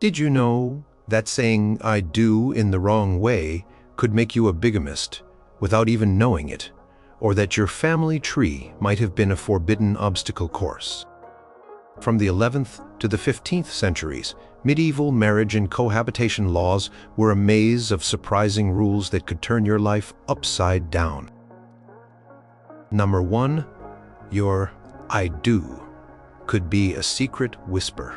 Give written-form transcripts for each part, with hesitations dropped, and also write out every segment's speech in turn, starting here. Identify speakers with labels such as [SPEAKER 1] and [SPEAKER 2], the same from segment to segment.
[SPEAKER 1] Did you know that saying "I do" in the wrong way could make you a bigamist without even knowing it, or that your family tree might have been a forbidden obstacle course? From the 11th to the 15th centuries, medieval marriage and cohabitation laws were a maze of surprising rules that could turn your life upside down. Number 1. Your "I do" could be a secret whisper.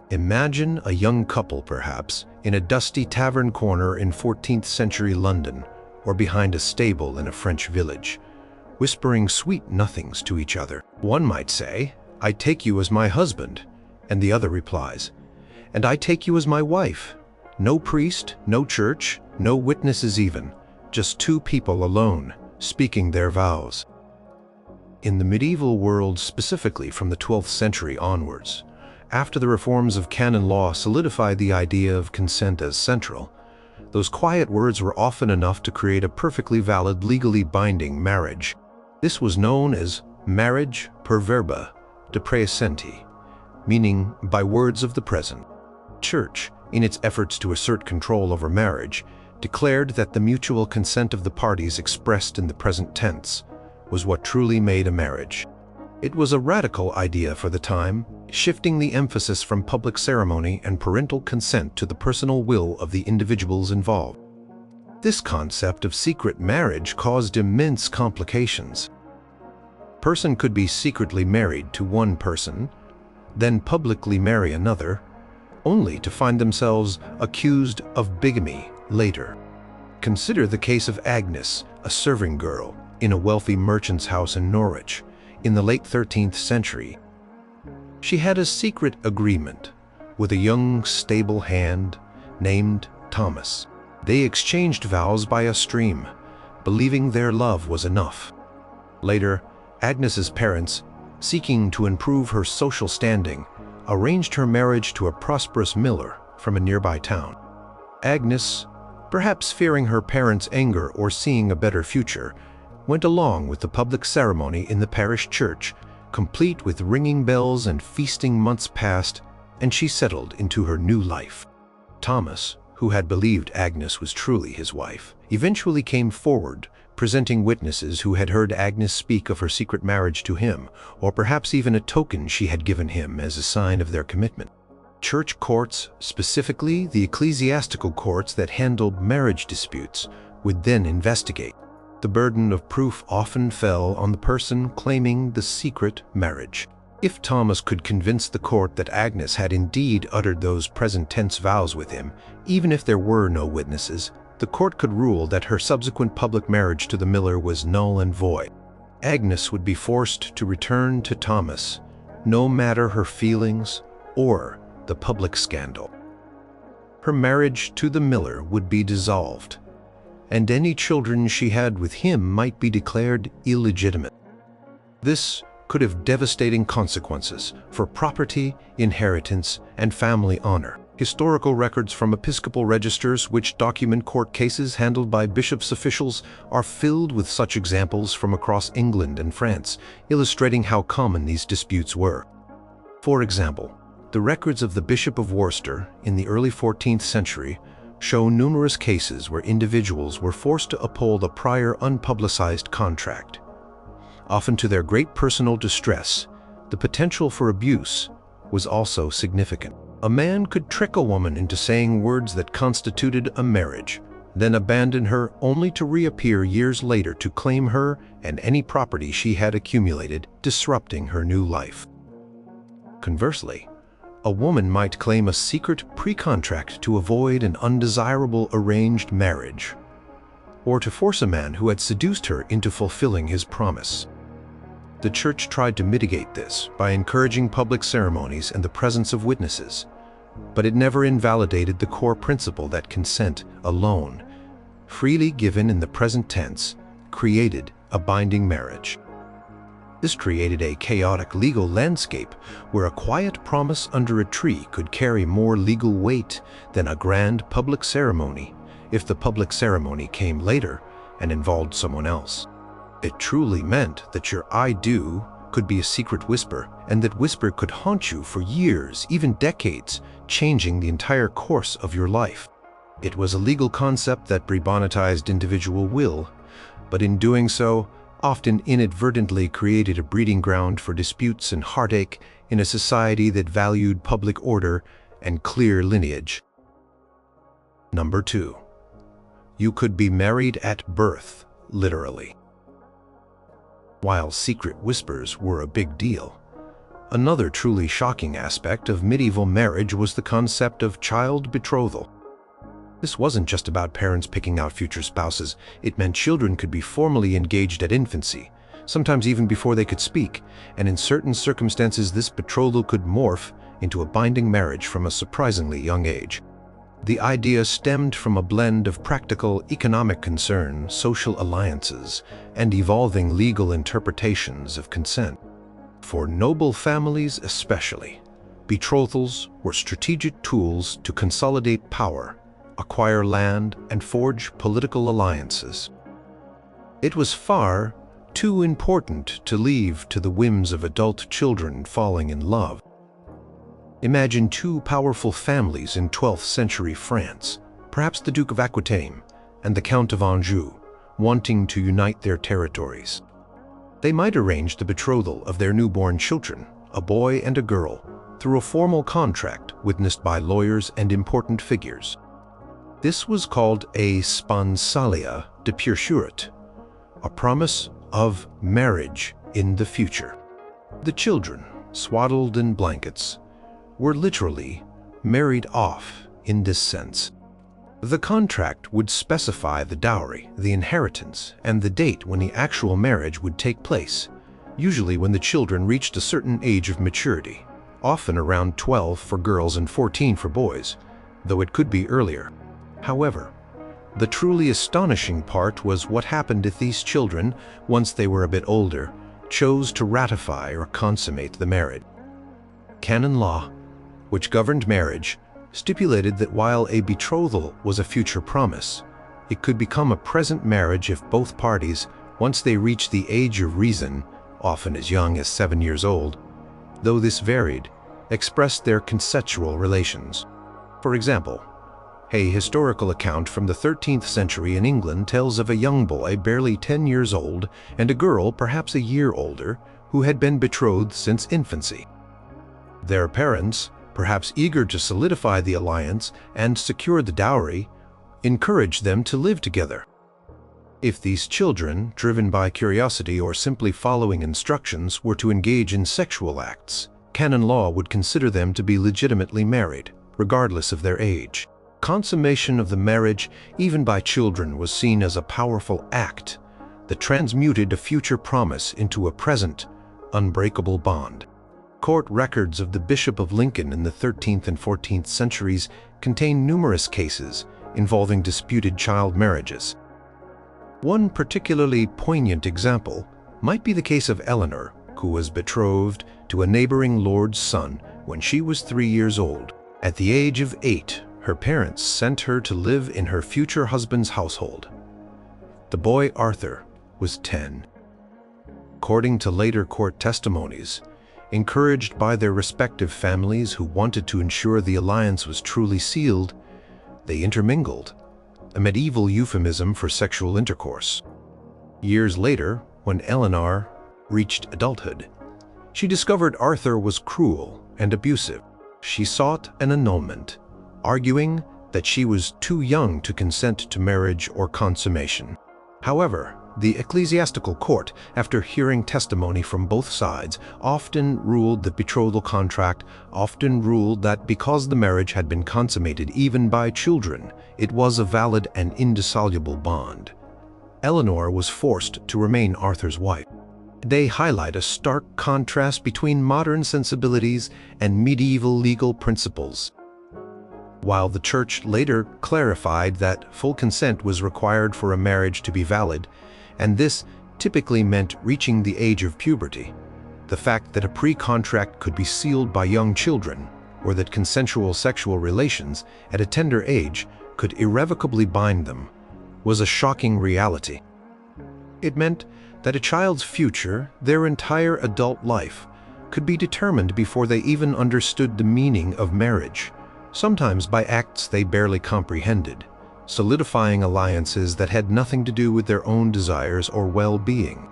[SPEAKER 1] Imagine a young couple, perhaps, in a dusty tavern corner in 14th century London, or behind a stable in a French village, whispering sweet nothings to each other. One might say, "I take you as my husband," and the other replies, "And I take you as my wife." No priest, no church, no witnesses even, just two people alone, speaking their vows. In the medieval world, specifically from the 12th century onwards, after the reforms of canon law solidified the idea of consent as central, those quiet words were often enough to create a perfectly valid, legally binding marriage. This was known as marriage per verba de praesenti, meaning by words of the present. Church, in its efforts to assert control over marriage, declared that the mutual consent of the parties expressed in the present tense was what truly made a marriage. It was a radical idea for the time, shifting the emphasis from public ceremony and parental consent to the personal will of the individuals involved. This concept of secret marriage caused immense complications. A person could be secretly married to one person, then publicly marry another, only to find themselves accused of bigamy later. Consider the case of Agnes, a serving girl in a wealthy merchant's house in Norwich in the late 13th century. She had a secret agreement with a young, stable hand named Thomas. They exchanged vows by a stream, believing their love was enough. Later, Agnes's parents, seeking to improve her social standing, arranged her marriage to a prosperous miller from a nearby town. Agnes, perhaps fearing her parents' anger or seeing a better future, went along with the public ceremony in the parish church, complete with ringing bells and feasting. Months passed, and she settled into her new life. Thomas, who had believed Agnes was truly his wife, eventually came forward, presenting witnesses who had heard Agnes speak of her secret marriage to him, or perhaps even a token she had given him as a sign of their commitment. Church courts, specifically the ecclesiastical courts that handled marriage disputes, would then investigate. The burden of proof often fell on the person claiming the secret marriage. If Thomas could convince the court that Agnes had indeed uttered those present tense vows with him, even if there were no witnesses, the court could rule that her subsequent public marriage to the miller was null and void. Agnes would be forced to return to Thomas, no matter her feelings or the public scandal. Her marriage to the miller would be dissolved, and any children she had with him might be declared illegitimate. This could have devastating consequences for property, inheritance, and family honor. Historical records from episcopal registers which document court cases handled by bishops' officials are filled with such examples from across England and France, illustrating how common these disputes were. For example, the records of the Bishop of Worcester in the early 14th century show numerous cases where individuals were forced to uphold a prior unpublicized contract. Often to their great personal distress, the potential for abuse was also significant. A man could trick a woman into saying words that constituted a marriage, then abandon her only to reappear years later to claim her and any property she had accumulated, disrupting her new life. Conversely, a woman might claim a secret pre-contract to avoid an undesirable arranged marriage, or to force a man who had seduced her into fulfilling his promise. The church tried to mitigate this by encouraging public ceremonies and the presence of witnesses, but it never invalidated the core principle that consent alone, freely given in the present tense, created a binding marriage. This created a chaotic legal landscape where a quiet promise under a tree could carry more legal weight than a grand public ceremony if the public ceremony came later and involved someone else. It truly meant that your "I do" could be a secret whisper, and that whisper could haunt you for years, even decades, changing the entire course of your life. It was a legal concept that prebonitized individual will, but in doing so, often inadvertently created a breeding ground for disputes and heartache in a society that valued public order and clear lineage. Number 2. You could be married at birth, literally. While secret whispers were a big deal, another truly shocking aspect of medieval marriage was the concept of child betrothal. This wasn't just about parents picking out future spouses. It meant children could be formally engaged at infancy, sometimes even before they could speak, and in certain circumstances this betrothal could morph into a binding marriage from a surprisingly young age. The idea stemmed from a blend of practical economic concern, social alliances, and evolving legal interpretations of consent. For noble families especially, betrothals were strategic tools to consolidate power, acquire land, and forge political alliances. It was far too important to leave to the whims of adult children falling in love. Imagine two powerful families in 12th century France, perhaps the Duke of Aquitaine and the Count of Anjou, wanting to unite their territories. They might arrange the betrothal of their newborn children, a boy and a girl, through a formal contract witnessed by lawyers and important figures. This was called a sponsalia de pursuit, a promise of marriage in the future. The children, swaddled in blankets, were literally married off in this sense. The contract would specify the dowry, the inheritance, and the date when the actual marriage would take place, usually when the children reached a certain age of maturity, often around 12 for girls and 14 for boys, though it could be earlier. However, the truly astonishing part was what happened if these children, once they were a bit older, chose to ratify or consummate the marriage. Canon law, which governed marriage, stipulated that while a betrothal was a future promise, it could become a present marriage if both parties, once they reached the age of reason, often as young as 7 years old, though this varied, expressed their consensual relations. For example, a historical account from the 13th century in England tells of a young boy barely 10 years old and a girl perhaps a year older who had been betrothed since infancy. Their parents, perhaps eager to solidify the alliance and secure the dowry, encouraged them to live together. If these children, driven by curiosity or simply following instructions, were to engage in sexual acts, canon law would consider them to be legitimately married, regardless of their age. Consummation of the marriage, even by children, was seen as a powerful act that transmuted a future promise into a present, unbreakable bond. Court records of the Bishop of Lincoln in the 13th and 14th centuries contain numerous cases involving disputed child marriages. One particularly poignant example might be the case of Eleanor, who was betrothed to a neighboring lord's son when she was 3 years old. At the age of 8, her parents sent her to live in her future husband's household. The boy Arthur was 10. According to later court testimonies, encouraged by their respective families who wanted to ensure the alliance was truly sealed, they intermingled, a medieval euphemism for sexual intercourse. Years later, when Eleanor reached adulthood, she discovered Arthur was cruel and abusive. She sought an annulment, arguing that she was too young to consent to marriage or consummation. However, the ecclesiastical court, after hearing testimony from both sides, often ruled that because the marriage had been consummated even by children, it was a valid and indissoluble bond. Eleanor was forced to remain Arthur's wife. They highlight a stark contrast between modern sensibilities and medieval legal principles. While the Church later clarified that full consent was required for a marriage to be valid, and this typically meant reaching the age of puberty, the fact that a pre-contract could be sealed by young children, or that consensual sexual relations at a tender age could irrevocably bind them, was a shocking reality. It meant that a child's future, their entire adult life, could be determined before they even understood the meaning of marriage, sometimes by acts they barely comprehended, solidifying alliances that had nothing to do with their own desires or well-being.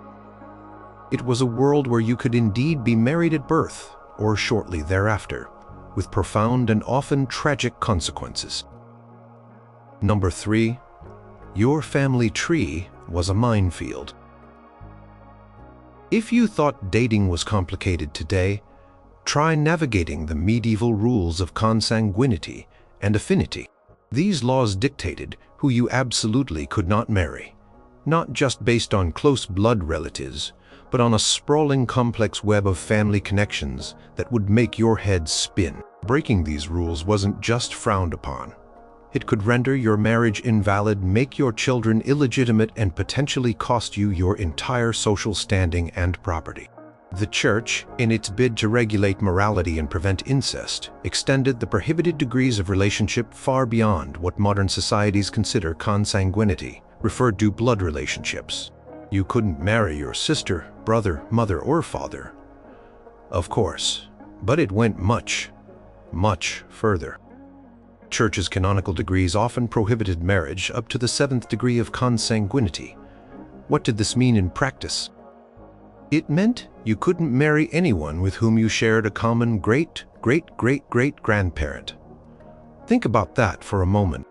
[SPEAKER 1] It was a world where you could indeed be married at birth or shortly thereafter, with profound and often tragic consequences. Number 3. Your family tree was a minefield. If you thought dating was complicated today, try navigating the medieval rules of consanguinity and affinity. These laws dictated who you absolutely could not marry, not just based on close blood relatives, but on a sprawling complex web of family connections that would make your head spin. Breaking these rules wasn't just frowned upon. It could render your marriage invalid, make your children illegitimate, and potentially cost you your entire social standing and property. The Church, in its bid to regulate morality and prevent incest, extended the prohibited degrees of relationship far beyond what modern societies consider consanguinity, referred to blood relationships. You couldn't marry your sister, brother, mother, or father, of course, but it went much, much further. Church's canonical degrees often prohibited marriage up to the 7th degree of consanguinity. What did this mean in practice? It meant you couldn't marry anyone with whom you shared a common great-great-great-great-grandparent. Think about that for a moment.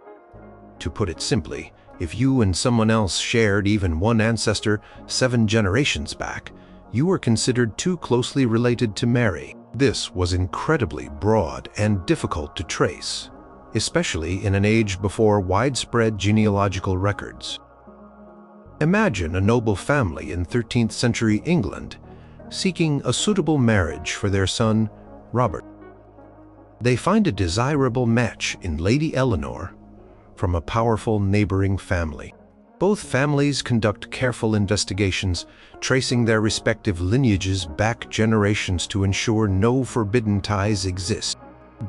[SPEAKER 1] To put it simply, if you and someone else shared even one ancestor 7 generations back, you were considered too closely related to marry. This was incredibly broad and difficult to trace, especially in an age before widespread genealogical records. Imagine a noble family in 13th century England seeking a suitable marriage for their son, Robert. They find a desirable match in Lady Eleanor from a powerful neighboring family. Both families conduct careful investigations, tracing their respective lineages back generations to ensure no forbidden ties exist.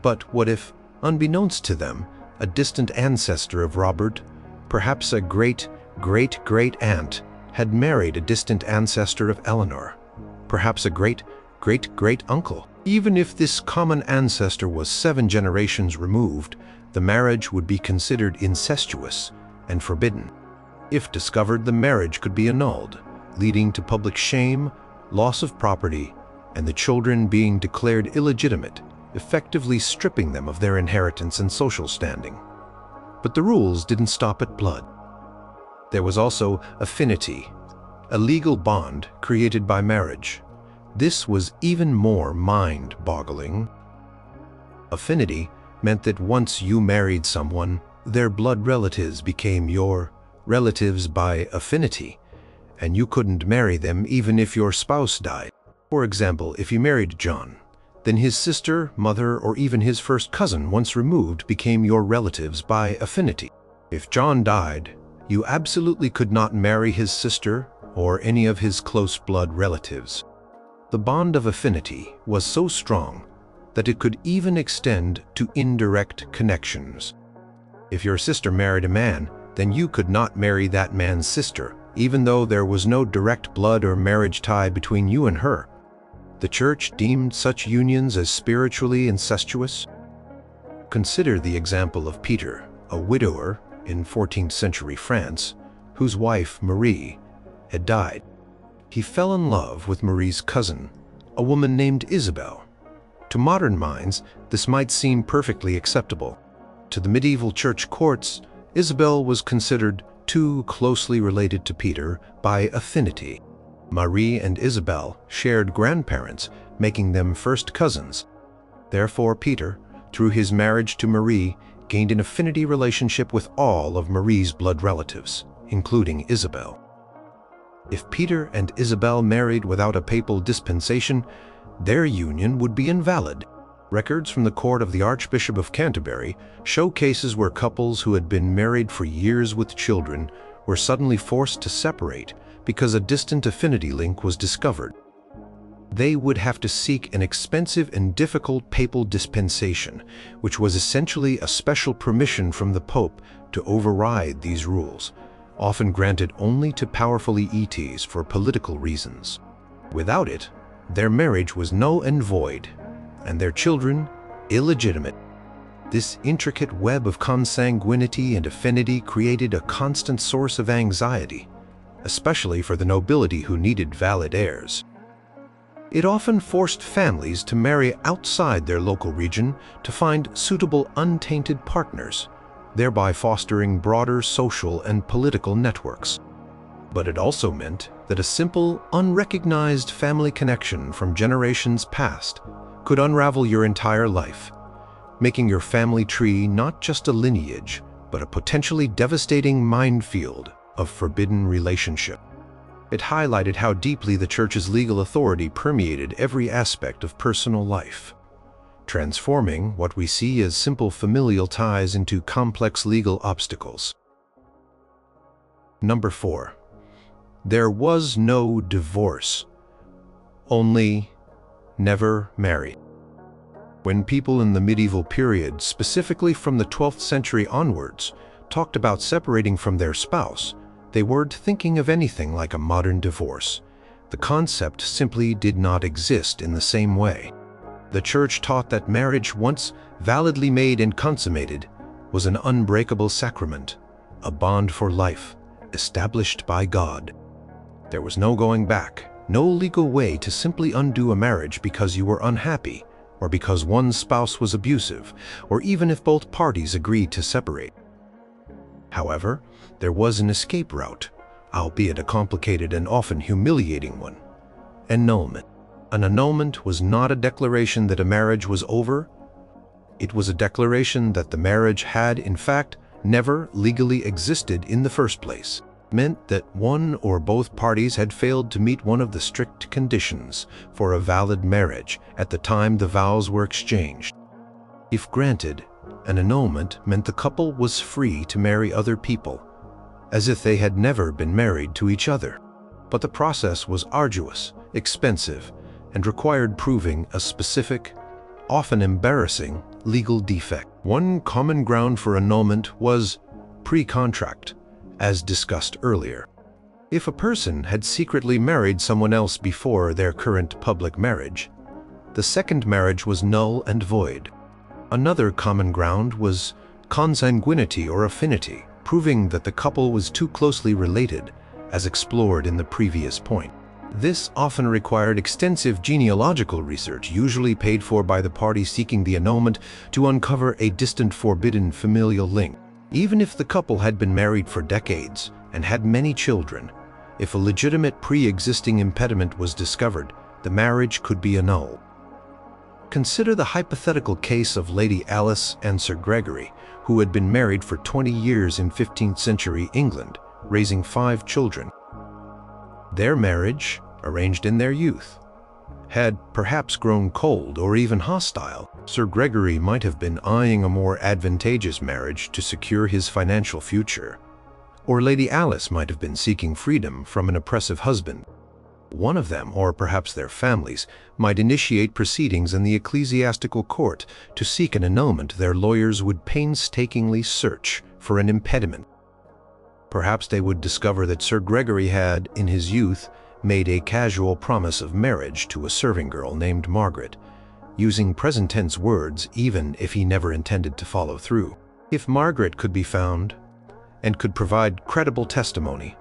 [SPEAKER 1] But what if, unbeknownst to them, a distant ancestor of Robert, perhaps a great-great-great-aunt, had married a distant ancestor of Eleanor, perhaps a great-great-great-uncle? Even if this common ancestor was 7 generations removed, the marriage would be considered incestuous and forbidden. If discovered, the marriage could be annulled, leading to public shame, loss of property, and the children being declared illegitimate, effectively stripping them of their inheritance and social standing. But the rules didn't stop at blood. There was also affinity, a legal bond created by marriage. This was even more mind-boggling. Affinity meant that once you married someone, their blood relatives became your relatives by affinity, and you couldn't marry them even if your spouse died. For example, if you married John, then his sister, mother, or even his first cousin once removed became your relatives by affinity. If John died, you absolutely could not marry his sister or any of his close blood relatives. The bond of affinity was so strong that it could even extend to indirect connections. If your sister married a man, then you could not marry that man's sister, even though there was no direct blood or marriage tie between you and her. The Church deemed such unions as spiritually incestuous. Consider the example of Peter, a widower in 14th century France, whose wife, Marie, had died. He fell in love with Marie's cousin, a woman named Isabel. To modern minds, this might seem perfectly acceptable. To the medieval church courts, Isabel was considered too closely related to Peter by affinity. Marie and Isabel shared grandparents, making them first cousins. Therefore, Peter, through his marriage to Marie, gained an affinity relationship with all of Marie's blood relatives, including Isabel. If Peter and Isabel married without a papal dispensation, their union would be invalid. Records from the court of the Archbishop of Canterbury show cases where couples who had been married for years with children were suddenly forced to separate because a distant affinity link was discovered. They would have to seek an expensive and difficult papal dispensation, which was essentially a special permission from the Pope to override these rules, often granted only to powerful elites for political reasons. Without it, their marriage was null and void, and their children illegitimate. This intricate web of consanguinity and affinity created a constant source of anxiety, especially for the nobility who needed valid heirs. It often forced families to marry outside their local region to find suitable untainted partners, thereby fostering broader social and political networks. But it also meant that a simple, unrecognized family connection from generations past could unravel your entire life, making your family tree not just a lineage, but a potentially devastating minefield of forbidden relationship. It highlighted how deeply the Church's legal authority permeated every aspect of personal life, transforming what we see as simple familial ties into complex legal obstacles. Number 4. There was no divorce, only never married. When people in the medieval period, specifically from the 12th century onwards, talked about separating from their spouse, they weren't thinking of anything like a modern divorce. The concept simply did not exist in the same way. The Church taught that marriage, once validly made and consummated, was an unbreakable sacrament, a bond for life, established by God. There was no going back, no legal way to simply undo a marriage because you were unhappy, or because one spouse was abusive, or even if both parties agreed to separate. However, there was an escape route, albeit a complicated and often humiliating one: annulment. An annulment was not a declaration that a marriage was over. It was a declaration that the marriage had, in fact, never legally existed in the first place. It meant that one or both parties had failed to meet one of the strict conditions for a valid marriage at the time the vows were exchanged. If granted, an annulment meant the couple was free to marry other people, as if they had never been married to each other. But the process was arduous, expensive, and required proving a specific, often embarrassing, legal defect. One common ground for annulment was pre-contract, as discussed earlier. If a person had secretly married someone else before their current public marriage, the second marriage was null and void. Another common ground was consanguinity or affinity, proving that the couple was too closely related, as explored in the previous point. This often required extensive genealogical research, usually paid for by the party seeking the annulment, to uncover a distant forbidden familial link. Even if the couple had been married for decades and had many children, if a legitimate pre-existing impediment was discovered, the marriage could be annulled. Consider the hypothetical case of Lady Alice and Sir Gregory, who had been married for 20 years in 15th century England, raising 5 children. Their marriage, arranged in their youth, had perhaps grown cold or even hostile. Sir Gregory might have been eyeing a more advantageous marriage to secure his financial future, or Lady Alice might have been seeking freedom from an oppressive husband. One of them, or perhaps their families, might initiate proceedings in the ecclesiastical court to seek an annulment. Their lawyers would painstakingly search for an impediment. Perhaps they would discover that Sir Gregory had, in his youth, made a casual promise of marriage to a serving girl named Margaret, using present tense words even if he never intended to follow through. If Margaret could be found and could provide credible testimony,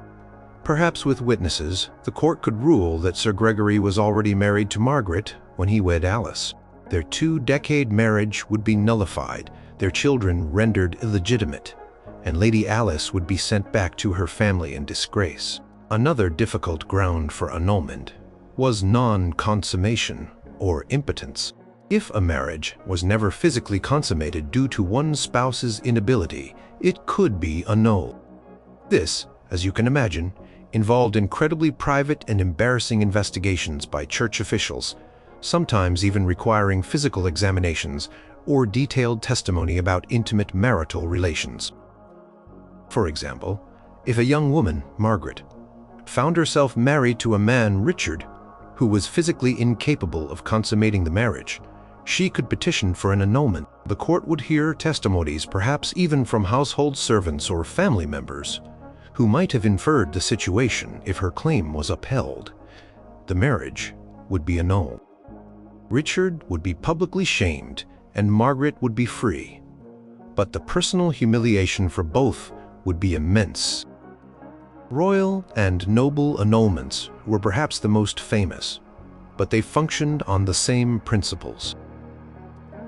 [SPEAKER 1] perhaps with witnesses, the court could rule that Sir Gregory was already married to Margaret when he wed Alice. Their 2-decade marriage would be nullified, their children rendered illegitimate, and Lady Alice would be sent back to her family in disgrace. Another difficult ground for annulment was non-consummation or impotence. If a marriage was never physically consummated due to one spouse's inability, it could be annulled. This, as you can imagine, involved incredibly private and embarrassing investigations by church officials, sometimes even requiring physical examinations or detailed testimony about intimate marital relations. For example, if a young woman, Margaret, found herself married to a man, Richard, who was physically incapable of consummating the marriage, she could petition for an annulment. The court would hear testimonies, perhaps even from household servants or family members, who might have inferred the situation if her claim was upheld. The marriage would be annulled. Richard would be publicly shamed, and Margaret would be free. But the personal humiliation for both would be immense. Royal and noble annulments were perhaps the most famous, but they functioned on the same principles.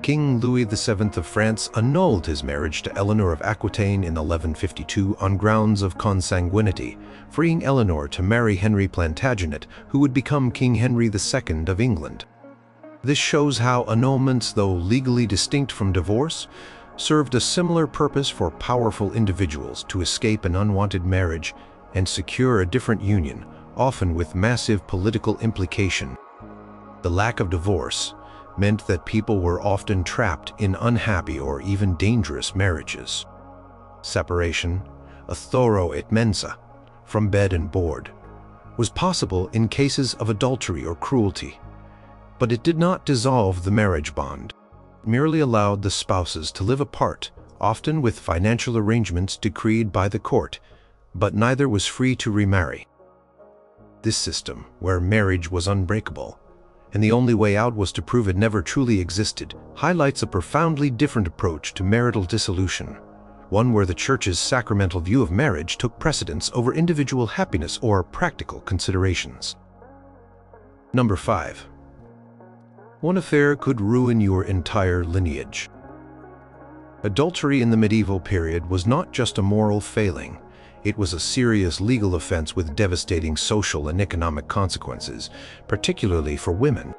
[SPEAKER 1] King Louis VII of France annulled his marriage to Eleanor of Aquitaine in 1152 on grounds of consanguinity, freeing Eleanor to marry Henry Plantagenet, who would become King Henry II of England. This shows how annulments, though legally distinct from divorce, served a similar purpose for powerful individuals to escape an unwanted marriage and secure a different union, often with massive political implication. The lack of divorce meant that people were often trapped in unhappy or even dangerous marriages. Separation, a thoro et mensa, from bed and board, was possible in cases of adultery or cruelty, but it did not dissolve the marriage bond. It merely allowed the spouses to live apart, often with financial arrangements decreed by the court, but neither was free to remarry. This system, where marriage was unbreakable, and the only way out was to prove it never truly existed, highlights a profoundly different approach to marital dissolution, one where the Church's sacramental view of marriage took precedence over individual happiness or practical considerations. Number 5. One affair could ruin your entire lineage. Adultery in the medieval period was not just a moral failing. It was a serious legal offense with devastating social and economic consequences, particularly for women.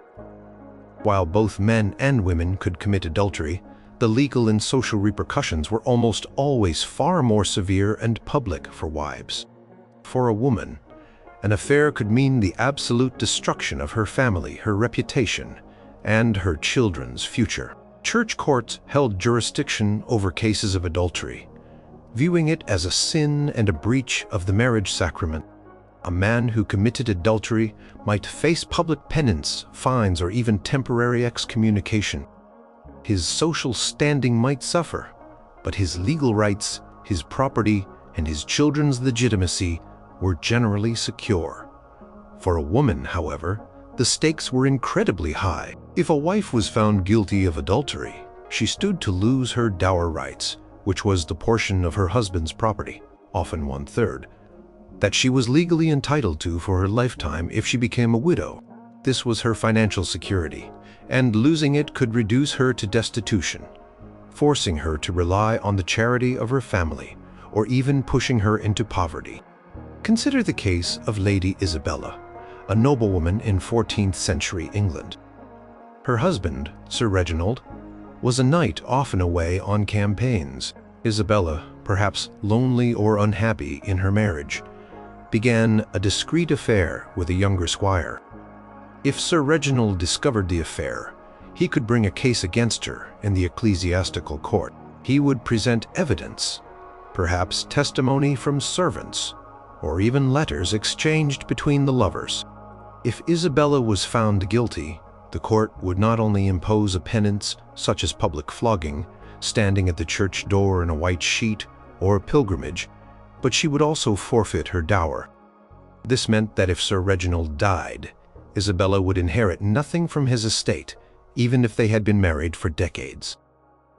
[SPEAKER 1] While both men and women could commit adultery, the legal and social repercussions were almost always far more severe and public for wives. For a woman, an affair could mean the absolute destruction of her family, her reputation, and her children's future. Church courts held jurisdiction over cases of adultery, viewing it as a sin and a breach of the marriage sacrament. A man who committed adultery might face public penance, fines, or even temporary excommunication. His social standing might suffer, but his legal rights, his property, and his children's legitimacy were generally secure. For a woman, however, the stakes were incredibly high. If a wife was found guilty of adultery, she stood to lose her dower rights, which was the portion of her husband's property, often 1/3, that she was legally entitled to for her lifetime if she became a widow. This was her financial security, and losing it could reduce her to destitution, forcing her to rely on the charity of her family, or even pushing her into poverty. Consider the case of Lady Isabella, a noblewoman in 14th century England. Her husband, Sir Reginald, was a knight often away on campaigns. Isabella, perhaps lonely or unhappy in her marriage, began a discreet affair with a younger squire. If Sir Reginald discovered the affair, he could bring a case against her in the ecclesiastical court. He would present evidence, perhaps testimony from servants, or even letters exchanged between the lovers. If Isabella was found guilty, the court would not only impose a penance such as public flogging, standing at the church door in a white sheet, or a pilgrimage, but she would also forfeit her dower. This meant that if Sir Reginald died, Isabella would inherit nothing from his estate, even if they had been married for decades.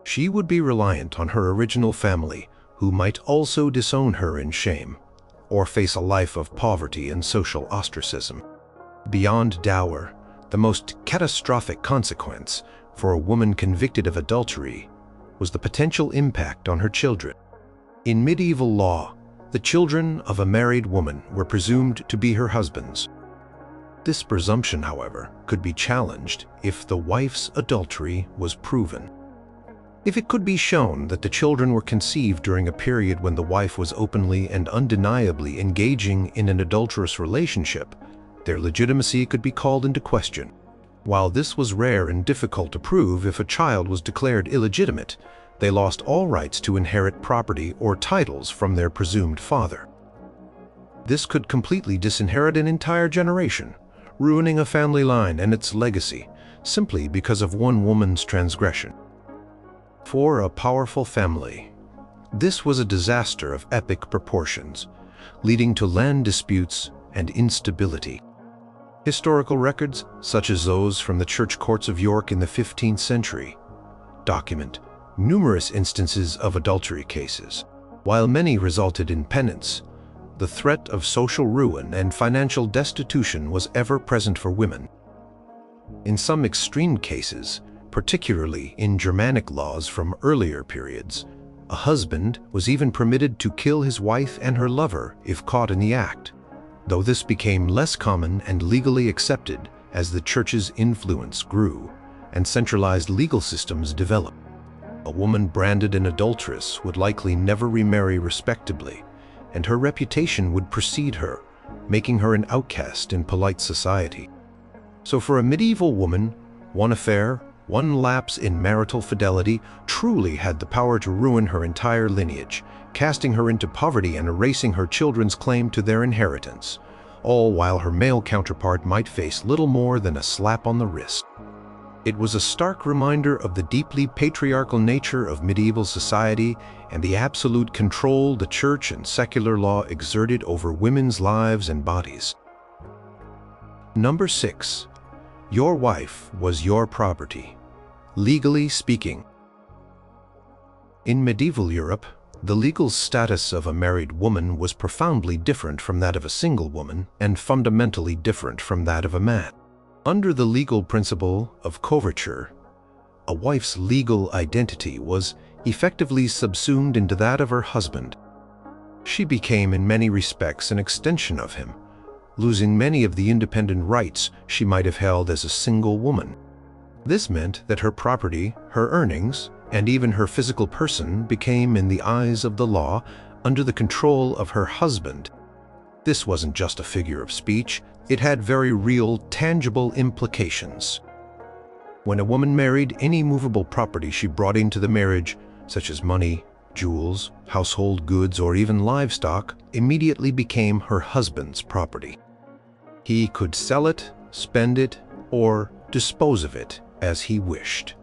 [SPEAKER 1] She would be reliant on her original family, who might also disown her in shame, or face a life of poverty and social ostracism. Beyond dower, the most catastrophic consequence for a woman convicted of adultery was the potential impact on her children. In medieval law, the children of a married woman were presumed to be her husband's. This presumption, however, could be challenged if the wife's adultery was proven. If it could be shown that the children were conceived during a period when the wife was openly and undeniably engaging in an adulterous relationship, their legitimacy could be called into question. While this was rare and difficult to prove, if a child was declared illegitimate, they lost all rights to inherit property or titles from their presumed father. This could completely disinherit an entire generation, ruining a family line and its legacy, simply because of one woman's transgression. For a powerful family, this was a disaster of epic proportions, leading to land disputes and instability. Historical records, such as those from the church courts of York in the 15th century, document numerous instances of adultery cases. While many resulted in penance, the threat of social ruin and financial destitution was ever present for women. In some extreme cases, particularly in Germanic laws from earlier periods, a husband was even permitted to kill his wife and her lover if caught in the act, though this became less common and legally accepted as the church's influence grew and centralized legal systems developed. A woman branded an adulteress would likely never remarry respectably, and her reputation would precede her, making her an outcast in polite society. So for a medieval woman, one affair, one lapse in marital fidelity truly had the power to ruin her entire lineage, casting her into poverty and erasing her children's claim to their inheritance, all while her male counterpart might face little more than a slap on the wrist. It was a stark reminder of the deeply patriarchal nature of medieval society and the absolute control the church and secular law exerted over women's lives and bodies. Number 6. Your wife was your property. Legally speaking. In medieval Europe, the legal status of a married woman was profoundly different from that of a single woman and fundamentally different from that of a man. Under the legal principle of coverture, a wife's legal identity was effectively subsumed into that of her husband. She became in many respects an extension of him, losing many of the independent rights she might have held as a single woman. This meant that her property, her earnings, and even her physical person became, in the eyes of the law, under the control of her husband. This wasn't just a figure of speech, it had very real, tangible implications. When a woman married, any movable property she brought into the marriage, such as money, jewels, household goods, or even livestock, immediately became her husband's property. He could sell it, spend it, or dispose of it as he wished,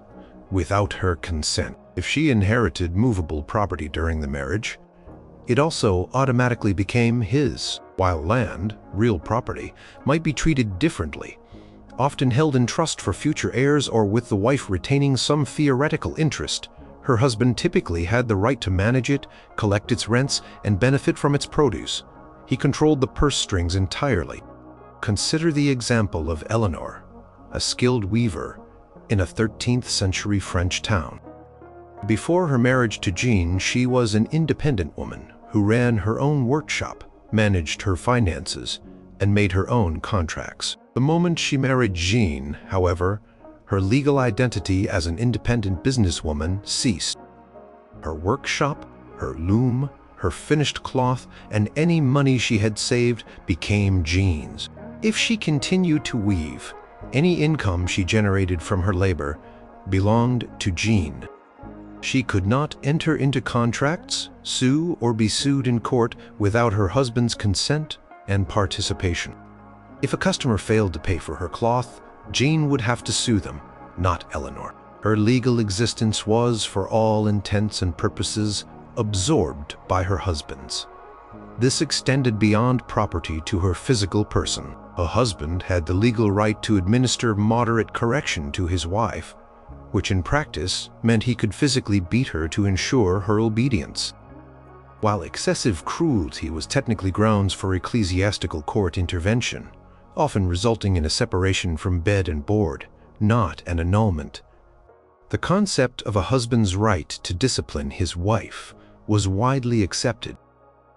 [SPEAKER 1] without her consent. If she inherited movable property during the marriage, it also automatically became his, while land, real property, might be treated differently, often held in trust for future heirs or with the wife retaining some theoretical interest. Her husband typically had the right to manage it, collect its rents, and benefit from its produce. He controlled the purse strings entirely. Consider the example of Eleanor, a skilled weaver in a 13th century French town. Before her marriage to Jean, she was an independent woman who ran her own workshop, managed her finances, and made her own contracts. The moment she married Jean, however, her legal identity as an independent businesswoman ceased. Her workshop, her loom, her finished cloth, and any money she had saved became Jean's. If she continued to weave, any income she generated from her labor belonged to Jean. She could not enter into contracts, sue, or be sued in court without her husband's consent and participation. If a customer failed to pay for her cloth, Jean would have to sue them, not Eleanor. Her legal existence was, for all intents and purposes, absorbed by her husband's. This extended beyond property to her physical person. A husband had the legal right to administer moderate correction to his wife, which in practice meant he could physically beat her to ensure her obedience. While excessive cruelty was technically grounds for ecclesiastical court intervention, often resulting in a separation from bed and board, not an annulment, the concept of a husband's right to discipline his wife was widely accepted.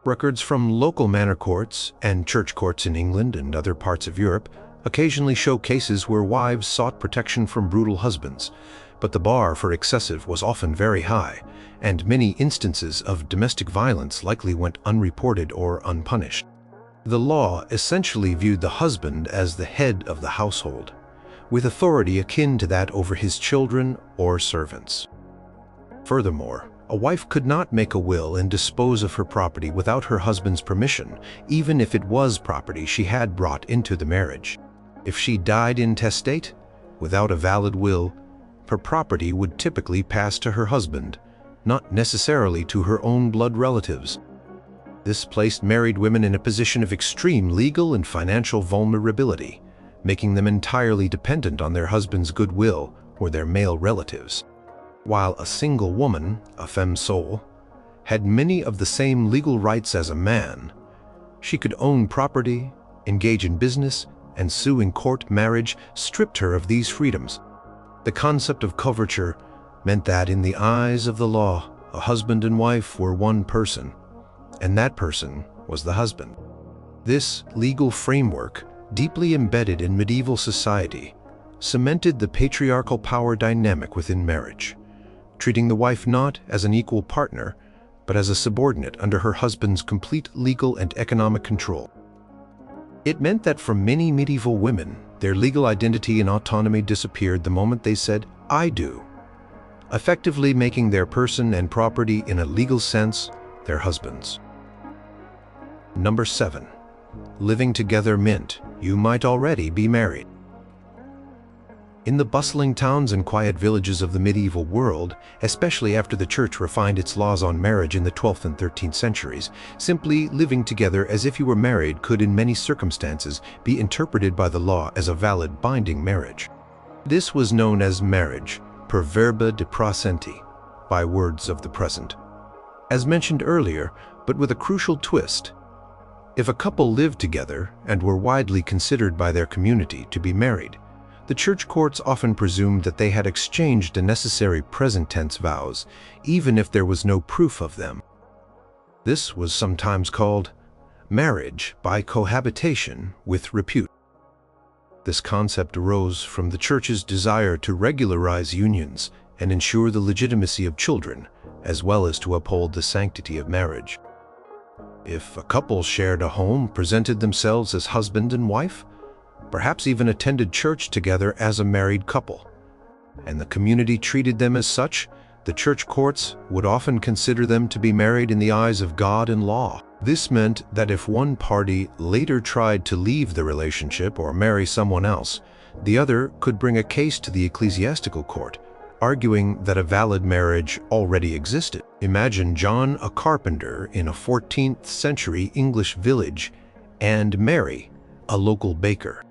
[SPEAKER 1] Records from local manor courts and church courts in England and other parts of Europe occasionally show cases where wives sought protection from brutal husbands, but the bar for excessive was often very high, and many instances of domestic violence likely went unreported or unpunished. The law essentially viewed the husband as the head of the household, with authority akin to that over his children or servants. Furthermore, a wife could not make a will and dispose of her property without her husband's permission, even if it was property she had brought into the marriage. If she died intestate, without a valid will, her property would typically pass to her husband, not necessarily to her own blood relatives. This placed married women in a position of extreme legal and financial vulnerability, making them entirely dependent on their husband's goodwill or their male relatives. While a single woman, a femme sole, had many of the same legal rights as a man, she could own property, engage in business, and sue in court. Marriage stripped her of these freedoms. The concept of coverture meant that in the eyes of the law, a husband and wife were one person, and that person was the husband. This legal framework, deeply embedded in medieval society, cemented the patriarchal power dynamic within marriage, treating the wife not as an equal partner, but as a subordinate under her husband's complete legal and economic control. It meant that for many medieval women, their legal identity and autonomy disappeared the moment they said, "I do," effectively making their person and property in a legal sense their husband's. Number 7. Living together meant you might already be married. In the bustling towns and quiet villages of the medieval world, especially after the Church refined its laws on marriage in the 12th and 13th centuries, simply living together as if you were married could in many circumstances be interpreted by the law as a valid binding marriage. This was known as marriage, per verba de praesenti, by words of the present. As mentioned earlier, but with a crucial twist, if a couple lived together and were widely considered by their community to be married, the church courts often presumed that they had exchanged the necessary present tense vows, even if there was no proof of them. This was sometimes called marriage by cohabitation with repute. This concept arose from the church's desire to regularize unions and ensure the legitimacy of children, as well as to uphold the sanctity of marriage. If a couple shared a home, presented themselves as husband and wife, perhaps even attended church together as a married couple, and the community treated them as such, the church courts would often consider them to be married in the eyes of God and law. This meant that if one party later tried to leave the relationship or marry someone else, the other could bring a case to the ecclesiastical court, arguing that a valid marriage already existed. Imagine John, a carpenter in a 14th century English village, and Mary, a local baker.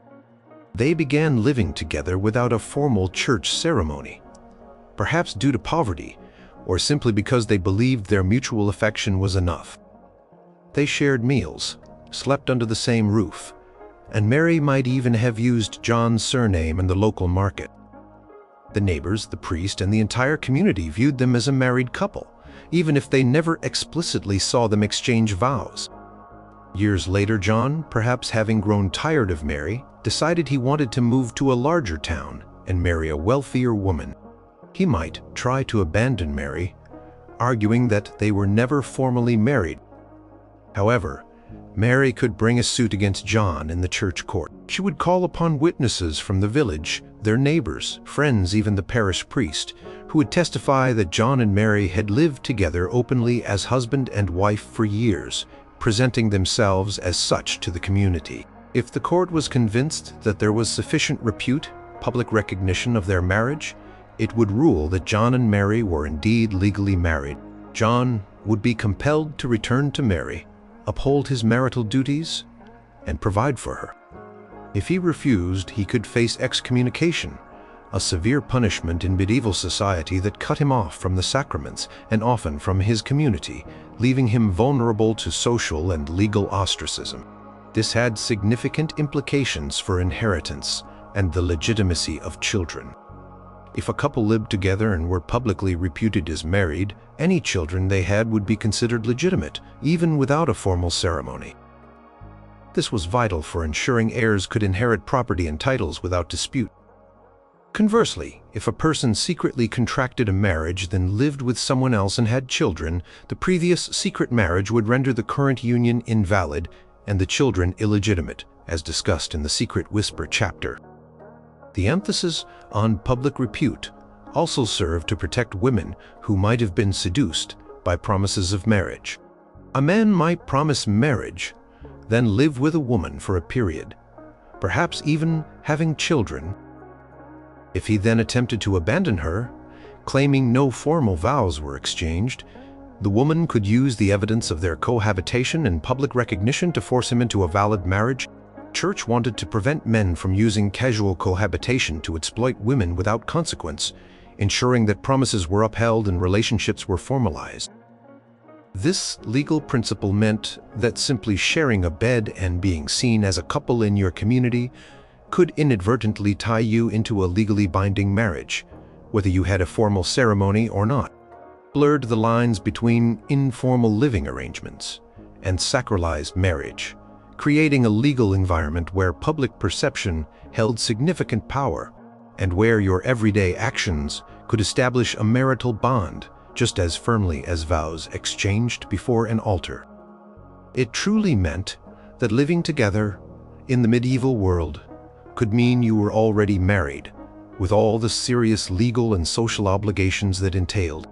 [SPEAKER 1] They began living together without a formal church ceremony, perhaps due to poverty, or simply because they believed their mutual affection was enough. They shared meals, slept under the same roof, and Mary might even have used John's surname in the local market. The neighbors, the priest, and the entire community viewed them as a married couple, even if they never explicitly saw them exchange vows. Years later, John, perhaps having grown tired of Mary, decided he wanted to move to a larger town and marry a wealthier woman. He might try to abandon Mary, arguing that they were never formally married. However, Mary could bring a suit against John in the church court. She would call upon witnesses from the village, their neighbors, friends, even the parish priest, who would testify that John and Mary had lived together openly as husband and wife for years, presenting themselves as such to the community. If the court was convinced that there was sufficient repute, public recognition of their marriage, it would rule that John and Mary were indeed legally married. John would be compelled to return to Mary, uphold his marital duties, and provide for her. If he refused, he could face excommunication, a severe punishment in medieval society that cut him off from the sacraments and often from his community, leaving him vulnerable to social and legal ostracism. This had significant implications for inheritance and the legitimacy of children. If a couple lived together and were publicly reputed as married, any children they had would be considered legitimate, even without a formal ceremony. This was vital for ensuring heirs could inherit property and titles without dispute. Conversely, if a person secretly contracted a marriage, then lived with someone else and had children, the previous secret marriage would render the current union invalid and the children illegitimate, as discussed in the Secret Whisper chapter. The emphasis on public repute also served to protect women who might have been seduced by promises of marriage. A man might promise marriage, then live with a woman for a period, perhaps even having children. If he then attempted to abandon her, claiming no formal vows were exchanged, The woman could use the evidence of their cohabitation and public recognition to force him into a valid marriage. Church wanted to prevent men from using casual cohabitation to exploit women without consequence, ensuring that promises were upheld and relationships were formalized. This legal principle meant that simply sharing a bed and being seen as a couple in your community could inadvertently tie you into a legally binding marriage, whether you had a formal ceremony or not. Blurred the lines between informal living arrangements and sacralized marriage, creating a legal environment where public perception held significant power and where your everyday actions could establish a marital bond just as firmly as vows exchanged before an altar. It truly meant that living together in the medieval world could mean you were already married, with all the serious legal and social obligations that entailed.